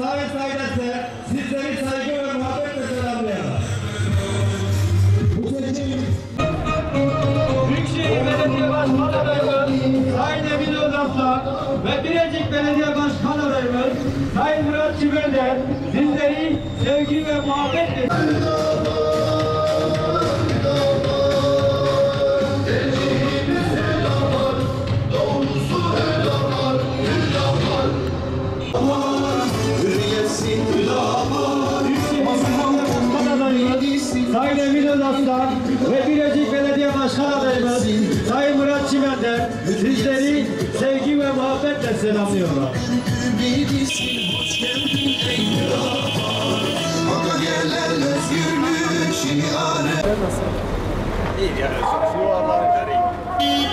Sayın Sayınası sizleri saygı ve muhabbetle selamlıyorlar. Bu seçim Büyükşehir Belediye Başkan Adayımız Sayın Emin Özaslan ve Bilecik Belediye Başkan Adayımız Sayın Murat Çimen'de sizleri sevgi ve muhabbetle Sayın Emin Özaslan ve Bilecik Belediye Başkan Adayımız Sayın Murat Çimen'den sizleri sevgi ve muhabbetle selamlıyorlar. İyi ya. Şu anlar iyi.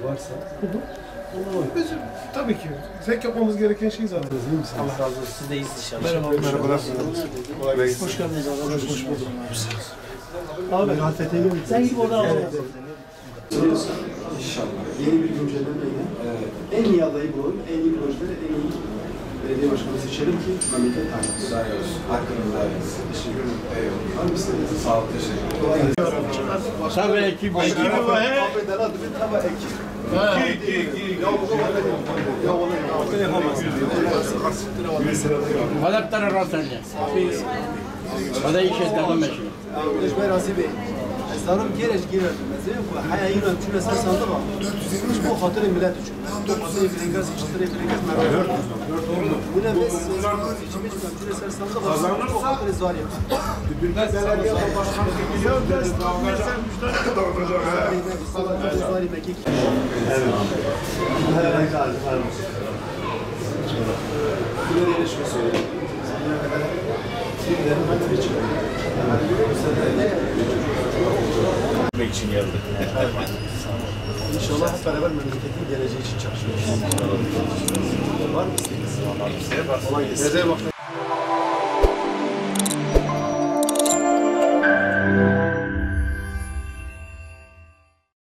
Varsa, bizim tabii ki tek yapmamız gereken şey zaten. İyi misiniz? Allah razı olsun. Siz de iyiyiz inşallah. Merhabalar. Hoş geldiniz abi. Hoş bulduk. Abi, Sen gidip oradan alalım. İnşallah. Yeni bir güncellemeyle en iyi adayı bulalım, en iyi projeleri, en iyi belediye başkanı seçelim ki memleket tanısın. Sağ olsun. Hakkınızı helal olsun. Teşekkür ederim. Eyvallah. Var mısınız? Sağ ol, teşekkür ederim. Kolay gelsin. Tabii ekip. Affeder adı bir tane ekip. هذا بتر الراسنجة هذا يشهد هذا ماشي ليش ما راسي بيه استارم كيرش كيرش مثلا حياة هنا شو نسأل صندوق مش بو خاطر الميلاد شو بو خاطر فريقاس يشتري فريقاس مرة ولا بس يجيب شو نسأل صندوق بو خاطر الزواري الزواري مكيك için geldik. İnşallah hep beraber memleketin geleceği için çalışıyoruz. Var mısınız? Kolay gelsin.